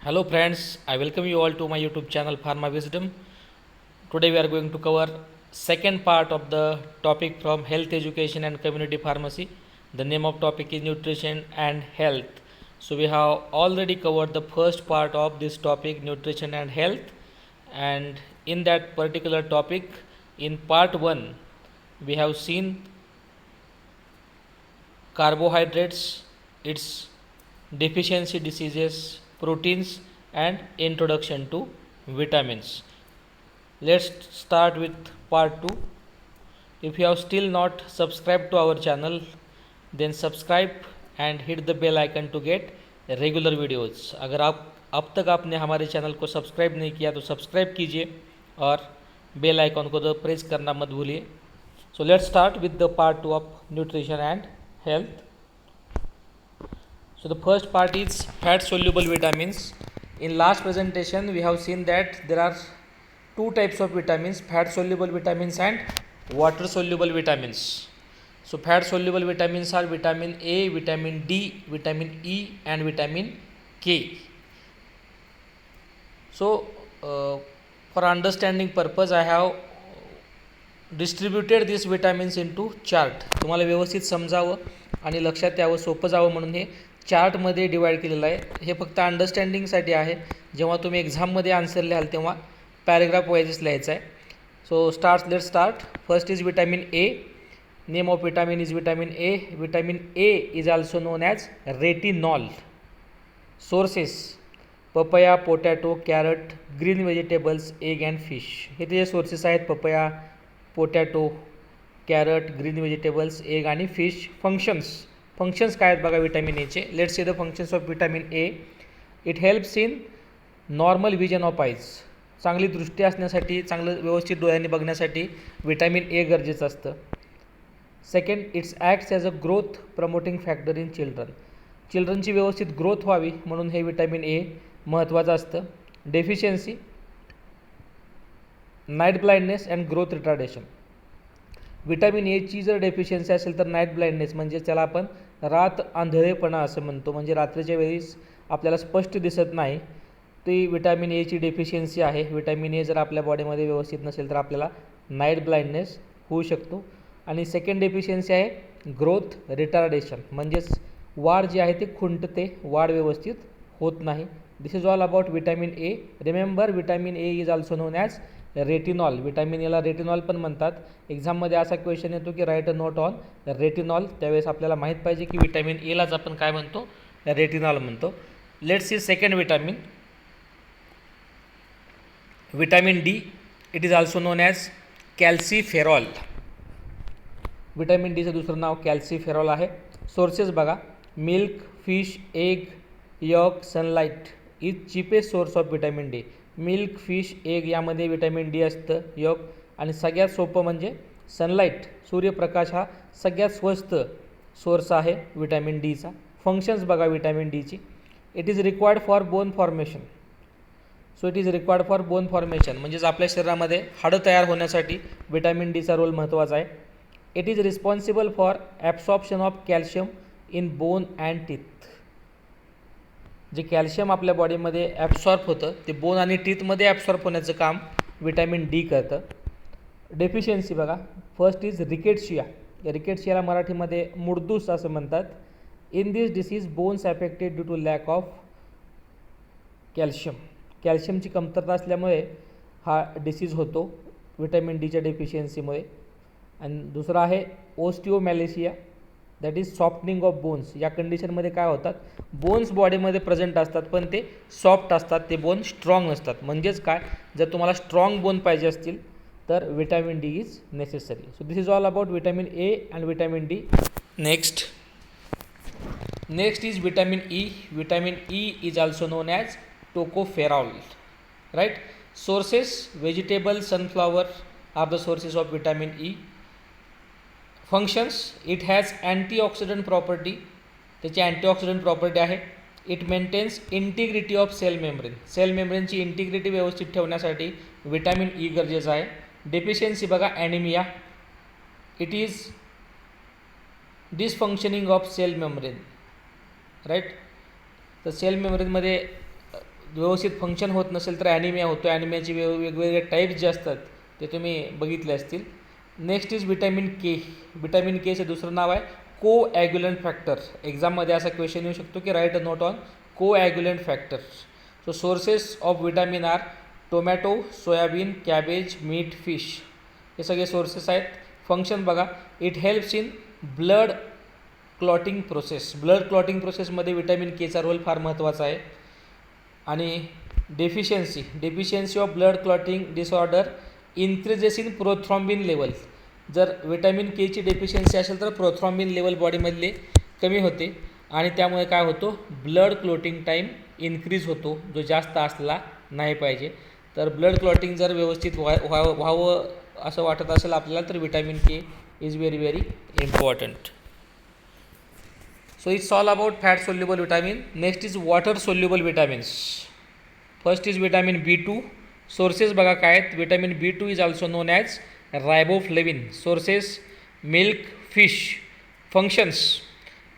Hello friends, I welcome you all to my YouTube channel Pharma Wisdom. Today we are going to cover second part of the topic from health education and community pharmacy. The name of topic is nutrition and health. So we have already covered the first part of this topic, nutrition and health, and in that particular topic in part 1 we have seen carbohydrates, its deficiency diseases, proteins, and introduction to vitamins. Let's start with part 2. If you have still not subscribed to our channel, then subscribe and hit the bell icon to get regular videos. अगर आप अब तक आपने हमारे channel को subscribe नहीं KIA तो subscribe कीजिए और बेल आइकॉन को तो प्रेस करना मत भूलिए. So let's start with the part 2 of nutrition and health. So the first part is fat soluble vitamins. In last presentation we have seen that there are two types of vitamins, fat soluble vitamins and water soluble vitamins. So fat soluble vitamins are vitamin A, vitamin D, vitamin E and vitamin K. So for understanding purpose I have distributed this vitamins into chart. तुम्हाला व्यवस्थित समजावं आणि लक्षात यावं, सोपं जावं म्हणून हे चार्टमध्ये डिवाईड केलेलं आहे. हे फक्त अंडरस्टँडिंगसाठी आहे. जेव्हा तुम्ही एक्झाममध्ये आन्सर लिहाल तेव्हा पॅरेग्राफ वाईजच लिहायचं आहे. So let start. First is vitamin A. Name of vitamin is vitamin A. Vitamin A is also known as retinol. Sources papaya, potato, carrot, green vegetables, egg and fish. हे त्याचे sources आहेत. Papaya, potato, carrot, green vegetables, egg आणि fish. Functions काय आहेत बघा vitamin एचे. Let's see the functions of vitamin A. It helps in normal vision of eyes. चांगली दृष्टी असण्यासाठी, चांगलं व्यवस्थित डोळ्यांनी बघण्यासाठी विटॅमिन ए गरजेचं असतं. Second, it's acts as a growth promoting factor in children. चिल्ड्रनची व्यवस्थित ग्रोथ व्हावी म्हणून हे विटॅमिन ए महत्त्वाचं असतं. Deficiency, night blindness and growth retardation. Vitamin एची जर डेफिशियन्सी असेल तर नाईट ब्लाइंडनेस म्हणजे त्याला आपण रात आंधळेपणा असं म्हणतो, म्हणजे रात्रीच्या वेळीस आपल्याला स्पष्ट दिसत नाही, ती विटॅमिन एची डेफिशियन्सी आहे. विटॅमिन ए जर आपल्या बॉडीमध्ये व्यवस्थित नसेल तर आपल्याला नाईट ब्लाइंडनेस होऊ शकतो. आणि सेकंड डेफिशियन्सी आहे ग्रोथ रिटार्डेशन, म्हणजेच वाढ जी आहे ती खुंटते, वाढ व्यवस्थित होत नाही. This is all about vitamin A. Remember vitamin A is also known as retinol. Vitamin एला रेटिनॉल पण म्हणतात. एक्झाममध्ये असा क्वेश्चन येतो की write a note on retinol. त्यावेळेस आपल्याला माहीत पाहिजे की विटॅमिन एलाच आपण काय म्हणतो, रेटिनॉल म्हणतो. Let's see second vitamin, vitamin D. It is also known as calciferol. Vitamin डीचं दुसरं नाव कॅल्सिफेरॉल आहे. सोर्सेस बघा, milk, fish, egg, yolk, sunlight is cheapest source of vitamin D. Milk, fish, egg यामध्ये विटॅमिन डी असतं, योग. आणि सगळ्यात सोपं म्हणजे सनलाईट, सूर्यप्रकाश हा सगळ्यात स्वस्त सोर्स आहे विटॅमिन डीचा. फंक्शन्स बघा विटॅमिन डीची. It is required for bone formation. So it is required for bone formation म्हणजेच आपल्या शरीरामध्ये हाडं तयार होण्यासाठी विटॅमिन डीचा रोल महत्त्वाचा आहे. It is responsible for absorption of calcium in bone and teeth. जे कॅल्शियम आपल्या बॉडीमध्ये ॲब्सॉर्ब होतं ते बोन आणि टीथमध्ये ॲब्सॉर्ब होण्याचं काम विटॅमिन डी करतं. डेफिशियन्सी बघा, फर्स्ट इज रिकेट्शिया. रिकेट्शियाला मराठीमध्ये मुडदूस असं म्हणतात. In this disease bones affected due to lack of calcium. कॅल्शियमची कमतरता असल्यामुळे हा डिसीज होतो विटॅमिन डीच्या डेफिशियन्सीमुळे. आणि दुसरा आहे osteomalacia, that is softening of bones. या कंडिशनमध्ये काय होतात, बोन्स बॉडीमध्ये प्रेझेंट असतात पण ते सॉफ्ट असतात, ते बोन स्ट्रॉंग नसतात. म्हणजेच काय, जर तुम्हाला स्ट्रॉंग बोन पाहिजे असतील तर vitamin D is necessary. So this is all about vitamin A and vitamin D. Next is vitamin E. Vitamin E is also known as tocopherol. Right. Sources vegetable, sunflower are the sources of vitamin E. Functions, it has antioxidant property. त्याची antioxidant property आहे. It maintains integrity of cell membrane. Cell मेम्ब्रेनची integrity व्यवस्थित ठेवण्यासाठी vitamin E गरजेचं आहे. Deficiency बघा, anaemia. It is dysfunctioning of cell membrane. Right. तर cell मेम्ब्रेनमध्ये व्यवस्थित फंक्शन होत नसेल तर ॲनिमिया होतो. ॲनिमियाचे वेगवेगळे टाईप्स जे असतात ते तुम्ही बघितले असतील. Next is vitamin K. Vitamin केचं दुसरं नाव आहे कोॲग्युलंट फॅक्टर. एक्झाममध्ये असा क्वेश्चन येऊ शकतो की write a note on coagulant factor. So sources of vitamin are tomato, soybean, cabbage, meat, fish. हे सगळे सोर्सेस आहेत. फंक्शन बघा, it helps in blood clotting process. Blood clotting प्रोसेसमध्ये विटॅमिन केचा रोल फार महत्त्वाचा आहे. आणि deficiency of blood clotting disorder increases in prothrombin level. जर विटॅमिन केची डेफिशियन्सी असेल तर प्रोथ्रॉम्बिन लेवल बॉडीमधले कमी होते आणि त्यामुळे काय होतो, ब्लड क्लॉटिंग टाईम इन्क्रीज होतो, जो जास्त असला नाही पाहिजे. तर ब्लड क्लॉटिंग जर व्यवस्थित व्हावं असं वाटत असेल आपल्याला तर vitamin K is very very important. So it's all about fat soluble vitamin. Next is water soluble vitamins. First is vitamin B2. Sources बघा काय आहेत. Vitamin B2 is also known as riboflavin. Sources milk, fish. Functions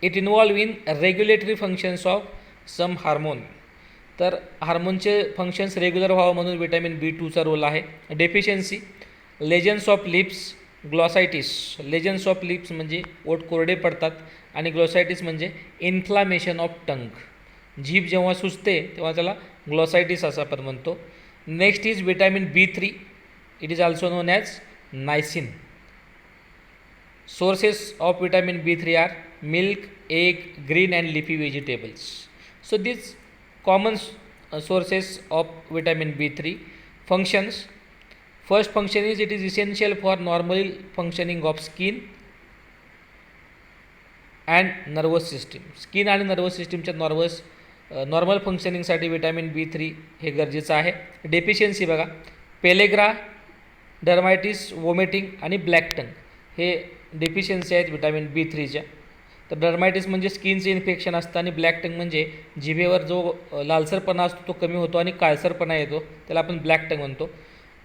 it involve in regulatory functions of some hormone. तर हार्मोनचे functions regular व्हावं म्हणून vitamin B2चा role आहे. Deficiency lesions of lips, glossitis. Lesions of lips म्हणजे ओठ कोरडे पडतात आणि ग्लॉसायटिस म्हणजे इन्फ्लामेशन ऑफ टंग. जीभ जेव्हा सुजते तेव्हा त्याला ग्लॉसायटिस असं आपण म्हणतो. Next is vitamin B3. It is also known as niacin. Sources of vitamin B3 are milk, egg, green and leafy vegetables. So this common sources of vitamin B3. Functions. First function is it is essential for normal functioning of skin and nervous system. Skin आणि nervous systemच्या normal फंक्शनिंगसाठी vitamin B3 हे गरजेचं आहे. Deficiency बघा, pellagra, डर्मायटिस, vomiting आणि black टंग हे deficiency आहेत vitamin B3च्या. तर डर्मायटिस म्हणजे स्किनचे इन्फेक्शन असतं आणि ब्लॅक टंग म्हणजे जिभेवर जो लालसरपणा असतो तो कमी होतो आणि काळसरपणा येतो, त्याला आपण ब्लॅक टंग म्हणतो.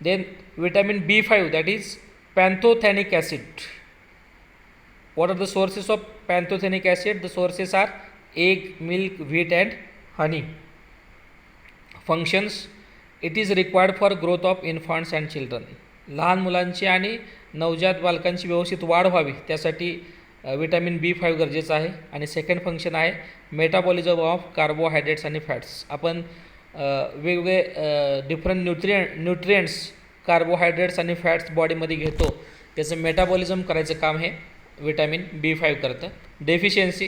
Then vitamin B5 that is pantothenic acid. What are the sources of pantothenic acid? The sources are egg, milk, wheat and honey. Functions it is required for growth of infants and children. लहान मुलांची आणि नवजात बालकांची व्यवस्थित वाढ व्हावी त्यासाठी vitamin B5 गरजेचं आहे. आणि सेकंड फंक्शन आहे मेटाबॉलिझम ऑफ कार्बोहायड्रेट्स आणि फॅट्स. आपण वेगवेगळे डिफरंट न्यूट्रिएंट्स कार्बोहायड्रेट्स आणि फॅट्स बॉडीमध्ये घेतो, त्याचं मेटाबॉलिझम करायचं काम हे विटॅमिन B5 करतं. डेफिशियन्सी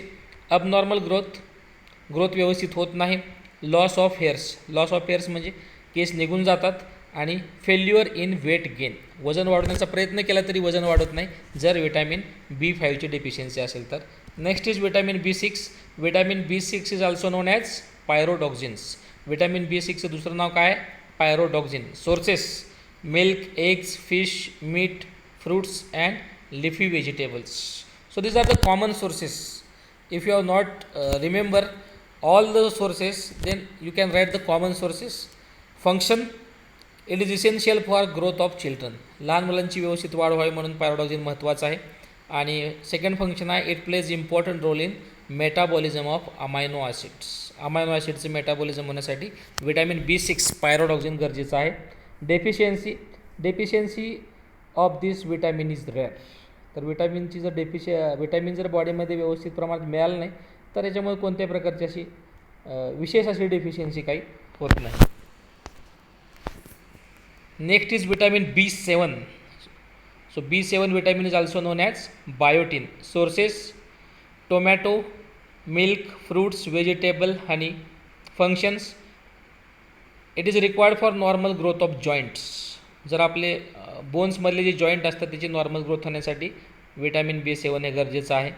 अबनॉर्मल ग्रोथ व्यवस्थित होत नाही. लॉस ऑफ हेअर्स म्हणजे केस निघून जातात. आणि फेल्युअर इन वेट गेन, वजन वाढवण्याचा प्रयत्न केला तरी वजन वाढत नाही जर विटॅमिन B5ची डेफिशियन्सी असेल तर. Next is vitamin B6. Vitamin B6 is also known as pyridoxins. Vitamin B6चं दुसरं नाव काय आहे? Pyridoxine. Sources milk, eggs, fish, meat, fruits and leafy vegetables. So these are the common sources. If you have not remember all the sources then you can write the common sources. Function it is essential for growth of children. लहान मुलांची व्यवस्थित वाढ व्हावी म्हणून पायरोडॉक्झिन महत्त्वाचं आहे. आणि second function आहे it plays important role in metabolism of amino acids. Amino ॲसिडचं मेटाबॉलिझम होण्यासाठी विटॅमिन B6 पायरोडॉक्झिन गरजेचं आहे. Deficiency of this vitamin is rare. तर विटॅमिनची जर विटॅमिन जर बॉडीमध्ये व्यवस्थित प्रमाणात मिळालं नाही तर याच्यामुळे कोणत्याही प्रकारची अशी विशेष अशी डेफिशियन्सी काही होत नाही. Next is vitamin B7. So B7 vitamin is also known as biotin. Sources tomato, milk, fruits, vegetable, honey. Functions it is required for normal growth of joints. जर आपले बोन्समधले जे जॉईंट असतात त्याची नॉर्मल ग्रोथ होण्यासाठी vitamin B7 हे गरजेचं आहे.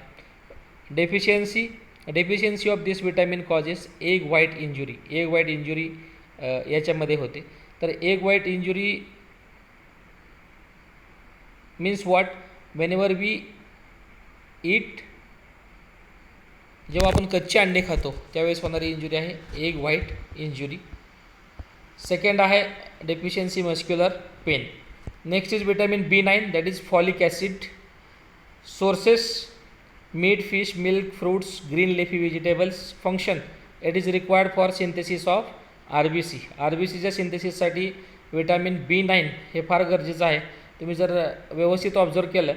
Deficiency of this vitamin causes egg white injury. याच्यामध्ये होते. तर egg white injury means what? Whenever we eat, जेव्हा आपण कच्चे अंडे खातो त्यावेळेस होणारी इंजुरी आहे एग व्हाईट इंजुरी. सेकंड आहे deficiency muscular pain. Next is vitamin B9 that is folic acid. Sources meat, fish, milk, fruits, green leafy vegetables. Function it is required for synthesis of R B सीच्या सिंथेसिससाठी vitamin B9 हे फार गरजेचं आहे. तुम्ही जर व्यवस्थित ऑब्झर्व केलं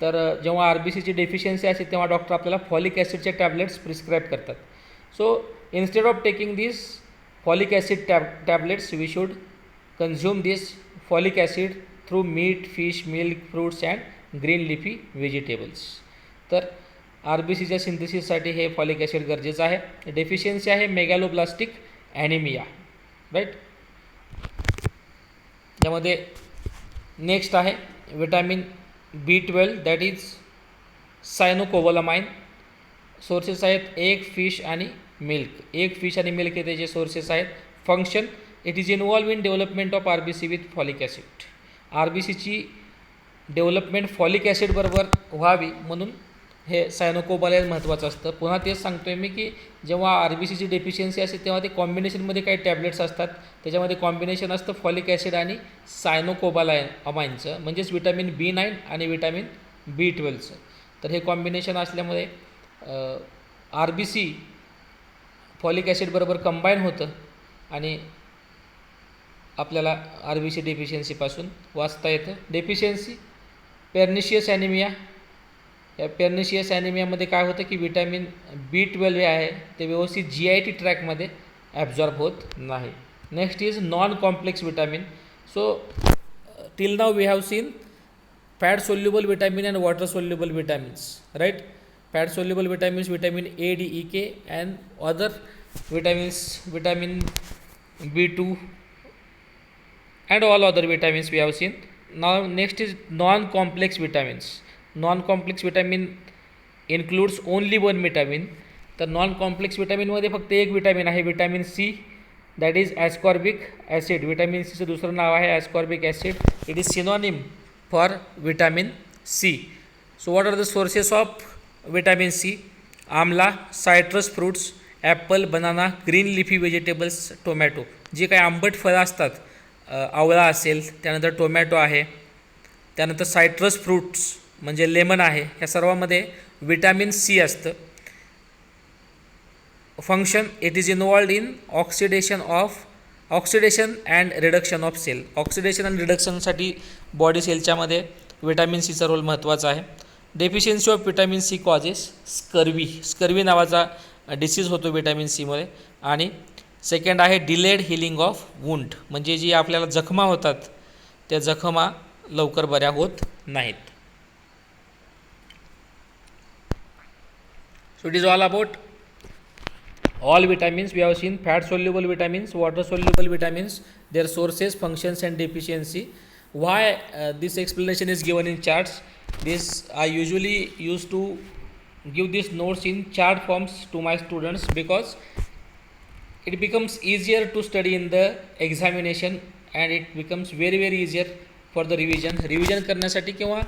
तर जेव्हा आर बी सीची डेफिशियन्सी असते तेव्हा डॉक्टर आपल्याला फॉलिक ॲसिडचे टॅबलेट्स प्रिस्क्राईब करतात. So instead of taking this folic acid tablets we should consume this folic acid through meat, fish, milk, fruits and green leafy vegetables. तर आर बी सीच्या सिंथेसिससाठी हे फॉलिक ॲसिड गरजेचं आहे. Deficiency आहे megaloblastic anaemia, right. यामध्ये next आहे vitamin B12 that is cyanocobalamin. Sources आहेत एग, फिश आणि मिल्क. एग, फिश आणि मिल्क हे त्याचे सोर्सेस आहेत. Function it is involve in development of R B C with folic acid. R B सीची development folic ॲसिडबरोबर व्हावी म्हणून हे सायनोकोबालाइन महत्त्वाचं असतं. पुन्हा तेच सांगतो आहे मी की जेव्हा आर बी सीची डेफिशियन्सी असते तेव्हा ते कॉम्बिनेशनमध्ये काही टॅबलेट्स असतात. त्याच्यामध्ये कॉम्बिनेशन असतं फॉलिक ॲसिड आणि सायनोकोबालामाइनचं, म्हणजेच विटॅमिन B9 आणि विटॅमिन B12चं. तर हे कॉम्बिनेशन असल्यामुळे आर बी सी फॉलिक ॲसिडबरोबर कंबाईन होतं आणि आपल्याला आर बी सी डेफिशियन्सीपासून वाचता येतं. Deficiency pernicious anaemia. या पेर्निशियस ॲनिमियामध्ये काय होतं की विटॅमिन B12 आहे ते व्यवस्थित GIT ट्रॅकमध्ये ॲब्झॉर्ब होत नाही. Next is non complex vitamin. So till now we have seen fat soluble vitamin and water soluble vitamins, right. Fat soluble vitamins vitamin A, D, E, K and other vitamins, vitamin B2 and all other vitamins we have seen. Now next is non-complex vitamins. Non-complex vitamin includes only one vitamin. तर non complex विटॅमिनमध्ये फक्त एक vitamin आहे vitamin C, that is ascorbic acid. Vitamin सीचं दुसरं नाव आहे ascorbic acid. It is synonym for vitamin C. So what are the sources of vitamin C? Amla, citrus fruits, apple, banana, green leafy vegetables, tomato. जे काही आंबट फळं असतात, आवळा असेल, त्यानंतर टोमॅटो आहे, त्यानंतर सायट्रस फ्रूट्स म्हणजे लेमन आहे, ह्या सर्वामध्ये विटॅमिन C असतं. Function it is involved in oxidation and reduction of cell. Oxidation आणि रिडक्शनसाठी बॉडी सेलच्यामध्ये विटॅमिन Cचा रोल महत्त्वाचा आहे. Deficiency of vitamin C causes scurvy नावाचा डिसीज होतो विटॅमिन Cमुळे. आणि सेकंड आहे डिलेड हिलिंग ऑफ वुंड, म्हणजे जी आपल्याला जखमा होतात त्या जखमा लवकर बऱ्या होत नाहीत. So it is all about all vitamins. We have seen fat soluble vitamins, water soluble vitamins, their sources, functions and deficiency. Why this explanation is given in charts? This I usually used to give these notes in chart forms to my students because it becomes easier to study in the examination and it becomes very easier for the revision करण्यासाठी किंवा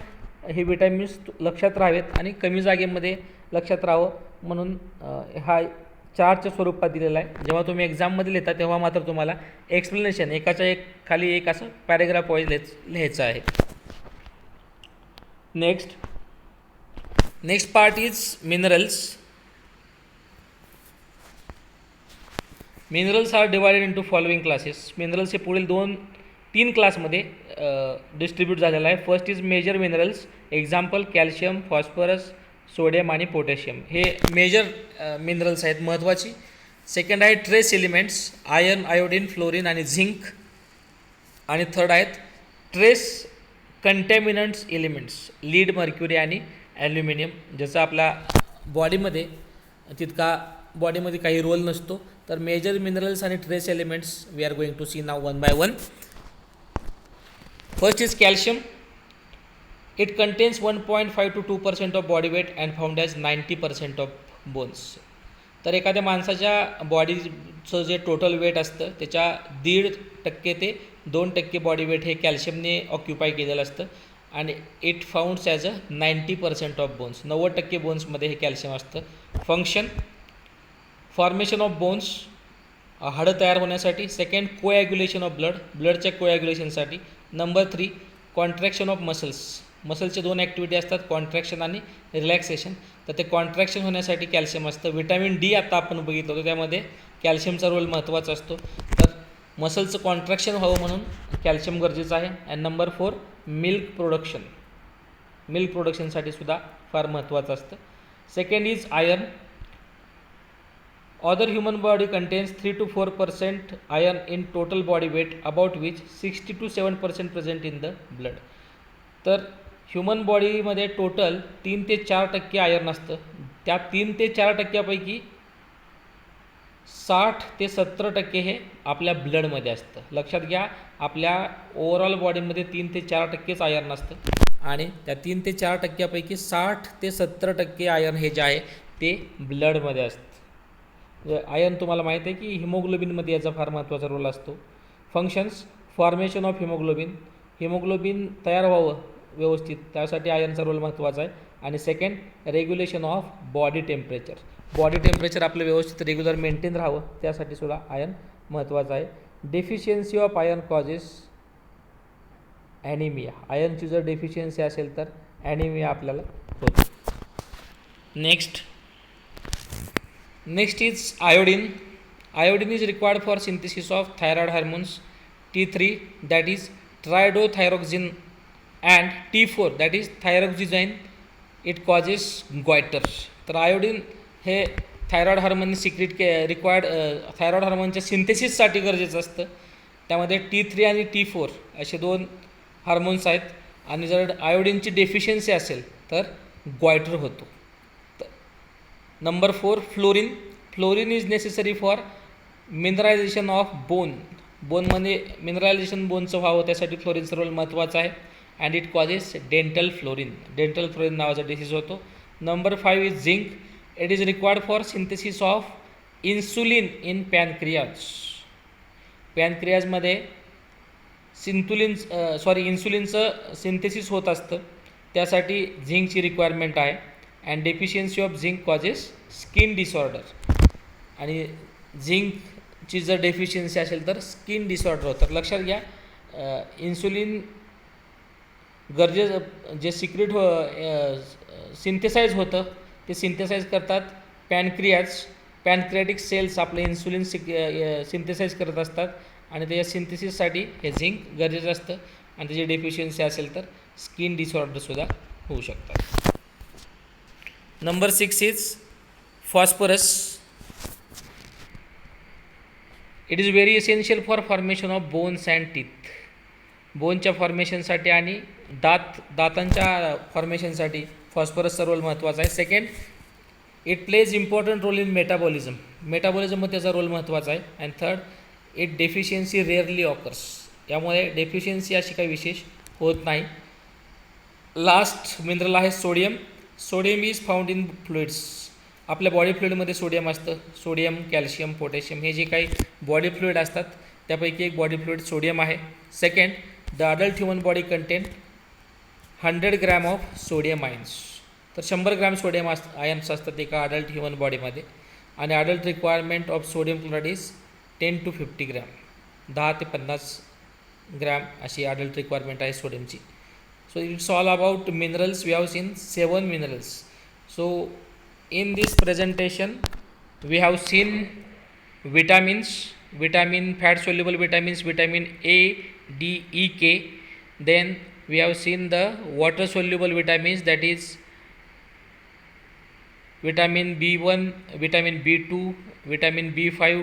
हे vitamins लक्षात राहावेत आणि कमी जागेमध्ये लक्षात राहावं म्हणून हा चार्टच्या स्वरूपात दिलेला आहे. जेव्हा तुम्ही एक्झाममध्ये लिहिता तेव्हा मात्र तुम्हाला एक्सप्लेनेशन एकाच्या एक खाली एक असं पॅरेग्राफ वाईज लिहायचं आहे. Next part is minerals. Minerals are divided into following classes. Minerals हे पुढील 2-3 क्लासमध्ये डिस्ट्रीब्यूट झालेलं आहे. First is major minerals, example calcium, phosphorus, sodium आणि पोटॅशियम. हे मेजर मिनरल्स आहेत महत्त्वाची. सेकंड आहे trace elements, iron, iodine, fluorine आणि झिंक. आणि थर्ड आहेत trace contaminants elements, lead, mercury आणि ॲल्युमिनियम, ज्याचा आपल्या बॉडीमध्ये तितका काही रोल नसतो. तर मेजर मिनरल्स आणि trace elements we R going to see now one by one. First is calcium. It contains 1.5 to 2% of body weight and found as 90% of bones. तर एखाद्या माणसाच्या बॉडीचं जे टोटल वेट असतं त्याच्या 1.5% ते 2% बॉडी वेट हे कॅल्शियमने ऑक्युपाय केलेलं असतं आणि it founts as a 90% of bones. 90% बोन्समध्ये हे कॅल्शियम असतं. फंक्शन फॉर्मेशन ऑफ बोन्स, हाडं तयार होण्यासाठी. सेकंड कोॲग्युलेशन ऑफ ब्लडच्या कोॲग्युलेशनसाठी. नंबर 3 कॉन्ट्रॅक्शन ऑफ मसलचे 2 ॲक्टिव्हिटी असतात, कॉन्ट्रॅक्शन आणि रिलॅक्सेशन. तर ते कॉन्ट्रॅक्शन होण्यासाठी कॅल्शियम असतं. विटॅमिन D आता आपण बघितलं होतं त्यामध्ये कॅल्शियमचा रोल महत्त्वाचा असतो. तर मसलचं कॉन्ट्रॅक्शन व्हावं म्हणून कॅल्शियम गरजेचं आहे. And number 4 milk production. Milk प्रोडक्शनसाठी सुद्धा फार महत्त्वाचं असतं. Second is iron. Other human body contains 3 to 4% iron in total body weight, about which 60 to 7% present in the blood. तर ह्युमन बॉडीमध्ये टोटल 3 ते 4% आयर्न असतं. त्या 3 ते 4%पैकी 60 ते 70% हे आपल्या ब्लडमध्ये असतं. लक्षात घ्या, आपल्या ओव्हरऑल बॉडीमध्ये 3 ते 4%च आयर्न असतं आणि त्या 3 ते 4%पैकी 60 ते 70% आयर्न हे जे आहे ते ब्लडमध्ये असतं. आयर्न तुम्हाला माहीत आहे की हिमोग्लोबिनमध्ये याचा फार महत्त्वाचा रोल असतो. Functions: formation of haemoglobin. Haemoglobin तयार व्हावं व्यवस्थित त्यासाठी आयर्नचा रोल महत्त्वाचा आहे. आणि second, regulation of body temperature. Body temperature आपलं व्यवस्थित रेग्युलर मेंटेन राहावं त्यासाठी सुद्धा आयर्न महत्त्वाचं आहे. Deficiency of iron causes anaemia. आयर्नची जर डेफिशियन्सी असेल तर ॲनिमिया आपल्याला होतो. Next is iodine. Iodine is required for synthesis of thyroid hormones T3, that is tridothyroxine, and T4, that is thyroxine. It causes goiter. तर iodine हे thyroid हार्मोनने secret required thyroid हार्मोनच्या सिंथेसिससाठी गरजेचं असतं. त्यामध्ये T3 आणि T4 असे 2 hormones आहेत आणि जर आयोडीनची डेफिशियन्सी असेल तर ग्वायटर होतो. Number 4 fluorine. Fluorine is necessary for mineralization of bone. बोनमध्ये मिनरलायझेशन बोनचं व्हावं त्यासाठी फ्लोरीनचा रोल महत्त्वाचा आहे. And it causes dental fluorine. Dental fluorine नावाचा डिसीज होतो. Number 5 is zinc. It is required for synthesis of insulin in pancreas. पॅनक्रियाजमध्ये इन्सुलिनचं सिंथेसिस होत असतं त्यासाठी झिंकची रिक्वायरमेंट आहे. And deficiency of zinc causes skin disorder. आणि झिंकची जर डेफिशियन्सी असेल तर स्किन डिसऑर्डर होतं. लक्षात घ्या, इन्सुलिन जे सिक्रेट सिंथेसाइज होतं ते सिंथेसाइज करतात पॅनक्रियाटिक सेल्स आपले इन्सुलिन सिंथेसाइज करत असतात आणि त्याच्या सिंथेसिससाठी हे झिंक गरजेचं असतं आणि त्याची डेफिशियन्सी असेल तर स्किन डिसऑर्डरसुद्धा होऊ शकतात. Number 6 is phosphorus. It is very essential for formation of bones and teeth. बोनच्या फॉर्मेशनसाठी आणि दातांच्या फॉर्मेशनसाठी फॉस्फरसचा रोल महत्त्वाचा आहे. Second, it plays important role in metabolism. मेटाबॉलिझममध्ये त्याचा रोल महत्त्वाचा आहे. And third, it deficiency rarely occurs. यामुळे डेफिशियन्सी अशी काही विशेष होत नाही. लास्ट मिनरल आहे sodium. Sodium is found in fluids. आपल्या बॉडी फ्लुइडमध्ये सोडियम असतं. सोडियम, कॅल्शियम, पोटॅशियम हे जे काही बॉडी फ्लुइड असतात त्यापैकी एक बॉडी फ्लुइड सोडियम आहे. Second, the adult human body content 100 gram of sodium ions. तर 100 ग्रॅम सोडियम आयन्स असतात एका अडल्ट ह्युमन बॉडीमध्ये. आणि adult requirement of sodium chloride is 10 to 50 gram. 10 ते 50 ग्रॅम अशी अडल्ट रिक्वायरमेंट आहे सोडियमची. So it's all about minerals. We have seen 7 minerals. So in this presentation we have seen vitamins, fat soluble vitamins, vitamin A, D, E, K. Then we have seen the water soluble vitamins, that is vitamin B1, vitamin B2, vitamin B5,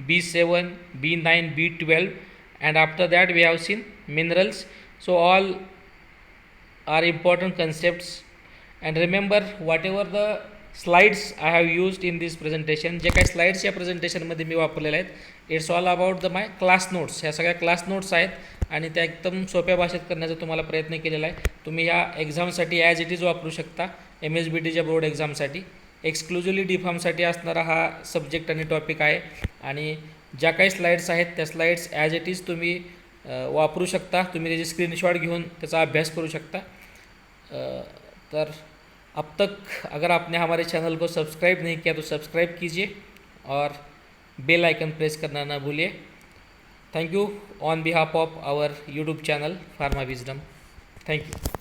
B7, B9, B12, and after that we have seen minerals. So all are important concepts. And remember, whatever the slides I have used in this presentation, जे काही slides या प्रेझेंटेशनमध्ये मी वापरलेले आहेत, it's all about the my class notes. ह्या सगळ्या class notes आहेत आणि त्या एकदम सोप्या भाषेत करण्याचा तुम्हाला प्रयत्न केलेला आहे. तुम्ही ह्या एक्झामसाठी ॲज इट इज वापरू शकता. MSBTच्या बोर्ड एक्झामसाठी एक्सक्लुझिव्हली D.Pharmसाठी असणारा हा सब्जेक्ट आणि टॉपिक आहे. आणि ज्या काही स्लाइड्स आहेत त्या स्लाइड्स ॲज इट इज तुम्ही वापरू शकता. तुम्ही त्याचे स्क्रीनशॉट घेऊन त्याचा अभ्यास करू शकता. तर अब तक अगर आपने हमारे चैनल को सब्सक्राइब नहीं किया तो सब्सक्राइब कीजिए और बेल आइकन प्रेस करना ना भूलिए. Thank you on behalf of our YouTube channel Pharma Wisdom. Thank you.